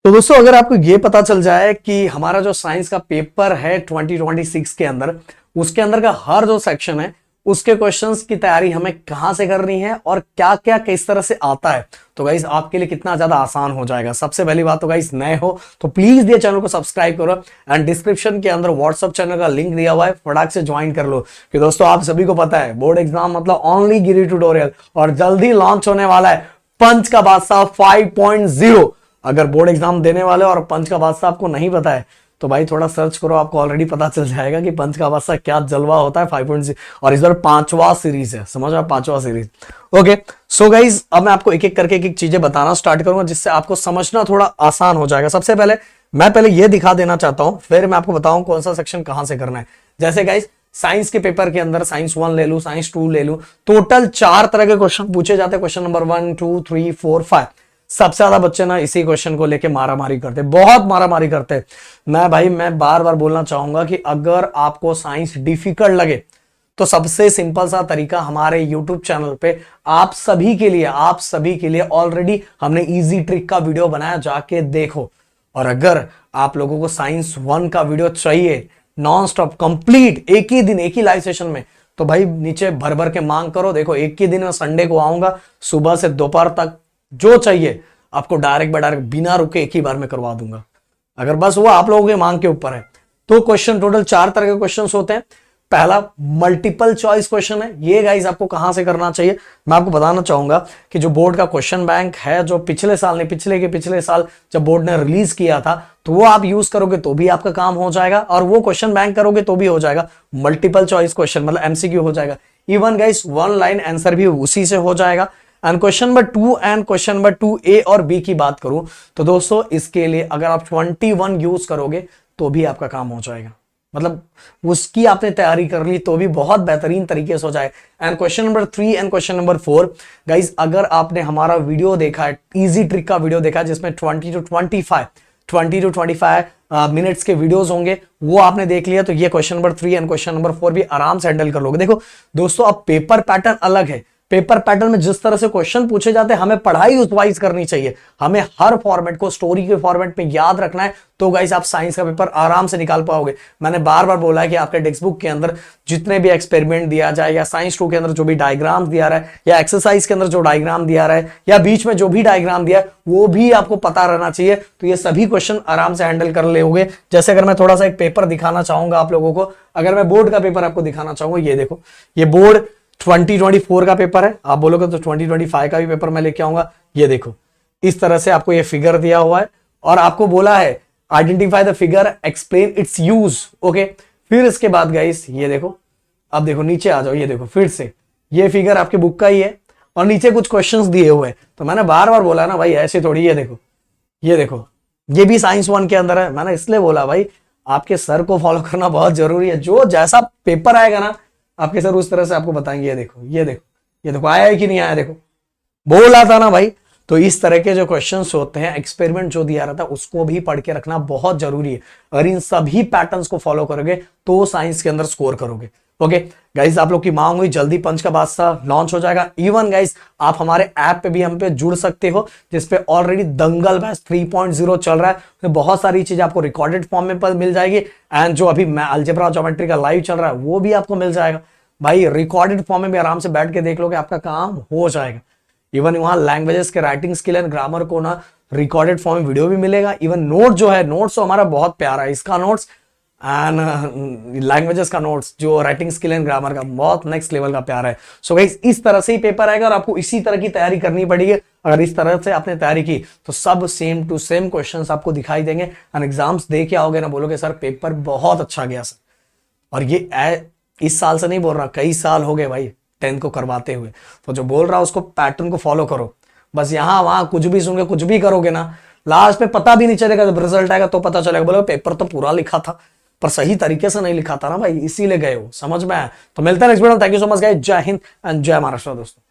तो दोस्तों अगर आपको ये पता चल जाए कि हमारा जो साइंस का पेपर है 2026 के अंदर, उसके अंदर का हर जो सेक्शन है उसके क्वेश्चंस की तैयारी हमें कहां से करनी है और क्या क्या किस तरह से आता है, तो गाइस आपके लिए कितना ज्यादा आसान हो जाएगा। सबसे पहली बात तो गाइस नए हो तो प्लीज ये चैनल को सब्सक्राइब करो एंड डिस्क्रिप्शन के अंदर व्हाट्सएप चैनल का लिंक दिया हुआ है, फटाक से ज्वाइन कर लो। कि दोस्तों आप सभी को पता है बोर्ड एग्जाम मतलब ओनली गिरी ट्यूटोरियल, और जल्दी लॉन्च होने वाला है पंच का बादशाह 5.0। अगर बोर्ड एग्जाम देने वाले और पंच का बादशाह आपको नहीं पता है तो भाई थोड़ा सर्च करो, आपको ऑलरेडी पता चल जाएगा कि पंच का बादशाह क्या जलवा होता है 5.0। और इस बार 5वां सीरीज है, समझ रहे, 5वां सीरीज। ओके सो गाइज अब मैं आपको एक एक करके एक एक चीजें बताना स्टार्ट करूंगा जिससे आपको समझना थोड़ा आसान हो जाएगा। सबसे पहले मैं ये दिखा देना चाहता हूं, फिर मैं आपको बताऊं कौन सा सेक्शन कहां से करना है। जैसे गाइज साइंस के पेपर के अंदर साइंस 1 ले लू, साइंस 2 ले लू, टोटल 4 तरह के क्वेश्चन पूछे जाते हैं। Question number 1 2 3 4 5। सबसे ज्यादा बच्चे ना इसी क्वेश्चन को लेके मारामारी करते, बहुत मारामारी करते। मैं बार बार बोलना चाहूंगा कि अगर आपको साइंस डिफिकल्ट लगे तो सबसे सिंपल सा तरीका हमारे YouTube चैनल पे आप सभी के लिए ऑलरेडी हमने इजी ट्रिक का वीडियो बनाया, जाके देखो। और अगर आप लोगों को साइंस 1 का वीडियो चाहिए नॉन स्टॉप कंप्लीट एक ही दिन एक ही लाइव सेशन में, तो भाई नीचे भर भर के मांग करो। देखो एक ही दिन में संडे को आऊंगा, सुबह से दोपहर तक जो चाहिए आपको डायरेक्ट बिना रुके एक ही बार में करवा दूंगा। अगर बस वो आप लोगों के मांग के ऊपर है। तो क्वेश्चन टोटल 4 तरह के क्वेश्चंस होते हैं। पहला मल्टीपल चॉइस क्वेश्चन है। ये गाइस आपको कहां से करना चाहिए मैं आपको बताना चाहूंगा कि जो बोर्ड का क्वेश्चन बैंक है, जो पिछले साल जब बोर्ड ने रिलीज किया था, तो वो आप यूज करोगे तो भी आपका काम हो जाएगा, और वो क्वेश्चन बैंक करोगे तो भी हो जाएगा। मल्टीपल चॉइस क्वेश्चन मतलब एमसीक्यू हो जाएगा। इवन गाइस 1 लाइन आंसर भी उसी से हो जाएगा। And question number 2 and question number 2A और B की बात करूं तो दोस्तों इसके लिए अगर आप 21 यूज करोगे तो भी आपका काम हो जाएगा, मतलब उसकी आपने तैयारी कर ली तो भी बहुत बेहतरीन तरीके से हो जाए। And question number 3 and question number 4 guys अगर आपने हमारा वीडियो देखा है, इजी ट्रिक का वीडियो देखा है जिसमें 20 to 25 मिनट्स के वीडियोस होंगे, वो आपने देख लिया तो ये question number 3 and question number 4 भी आराम से हैंडल कर लोगे। देखो दोस्तों अब पेपर पैटर्न अलग है। पेपर पैटर्न में जिस तरह से क्वेश्चन पूछे जाते हैं हमें पढ़ाई उस वाइज करनी चाहिए, हमें हर फॉर्मेट को स्टोरी के फॉर्मेट में याद रखना है, तो गाइस आप साइंस का पेपर आराम से निकाल पाओगे। मैंने बार बार बोला है कि आपके टेक्स्ट बुक के अंदर जितने भी एक्सपेरिमेंट दिया जाए, या साइंस 2 के अंदर जो भी डायग्राम दिया रहा है, या एक्सरसाइज के अंदर जो डायग्राम दिया रहा है, या बीच में जो भी डायग्राम दिया है वो भी आपको पता रहना चाहिए। तो ये सभी क्वेश्चन आराम से हैंडल कर लोगे। जैसे अगर मैं थोड़ा सा एक पेपर दिखाना चाहूंगा आप लोगों को, अगर मैं बोर्ड का पेपर आपको दिखाना चाहूंगा, ये देखो ये बोर्ड 2024 का पेपर है। आप बोलोगे तो 2025 का भी पेपर मैं लेके आऊंगा। ये देखो इस तरह से आपको ये फिगर दिया हुआ है और आपको बोला है identify the figure, explain it's use. Okay फिर इसके बाद गाइस ये देखो, अब देखो नीचे आ जाओ, ये देखो फिर से ये फिगर आपके बुक का ही है और नीचे कुछ क्वेश्चंस दिए हुए हैं। तो मैंने बार बार बोला ना भाई ऐसे थोड़ी, ये देखो ये भी साइंस 1 के अंदर है। मैंने इसलिए बोला भाई आपके सर को फॉलो करना बहुत जरूरी है। जो जैसा पेपर आएगा ना आपके सर उस तरह से आपको बताएंगे। ये देखो आया है कि नहीं आया, देखो बोला था ना भाई। तो इस तरह के जो क्वेश्चंस होते हैं, एक्सपेरिमेंट जो दिया रहता है उसको भी पढ़ के रखना बहुत जरूरी है। अगर इन सभी पैटर्न्स को फॉलो करोगे तो साइंस के अंदर स्कोर करोगे। ओके गाइस आप लोग की मांग हुई, जल्दी पंच का बादशाह लॉन्च हो जाएगा। इवन गाइस आप हमारे ऐप पे भी हम पे जुड़ सकते हो, जिसपे ऑलरेडी दंगल बैच 3.0 चल रहा है। तो बहुत सारी चीजें आपको रिकॉर्डेड फॉर्म में मिल जाएगी, एंड जो अभी अलजेब्रा ज्योमेट्री का लाइव चल रहा है वो भी आपको मिल जाएगा। भाई रिकॉर्डेड फॉर्म में भी आराम से बैठ के देख लोगे, आपका काम हो जाएगा। इवन वहां लैंग्वेजेस के राइटिंग स्किल एंड ग्रामर को ना रिकॉर्डेड फॉर्म में वीडियो भी मिलेगा। इवन नोट जो है, नोट्स तो हमारा बहुत प्यारा है, इसका नोट्स एंड लैंग्वेजेस का नोट्स जो राइटिंग स्किल एंड ग्रामर का बहुत नेक्स्ट लेवल का प्यार है। सो गाइस इस तरह से ही पेपर आएगा और आपको इसी तरह की तैयारी करनी पड़ेगी। अगर इस तरह से आपने तैयारी की तो सब सेम टू सेम क्वेश्चंस आपको दिखाई देंगे एंड एग्जाम्स दे के आओगे ना बोलोगे सर पेपर बहुत अच्छा गया सर। और ये इस साल से नहीं बोल रहा, कई साल हो गए भाई 10th को करवाते हुए। तो जो बोल रहा है उसको पैटर्न को फॉलो करो। बस यहाँ वहां कुछ भी सुन के कुछ भी करोगे ना, लास्ट में पता भी नहीं चलेगा। जब रिजल्ट आएगा तो पता चलेगा बोलो पेपर तो पूरा लिखा था पर सही तरीके से नहीं लिखा था ना भाई, इसीलिए गए हो। समझ में आया? तो मिलते हैं नेक्स्ट वीडियो में। Thank you so much guys. जय हिंद एंड जय महाराष्ट्र दोस्तों।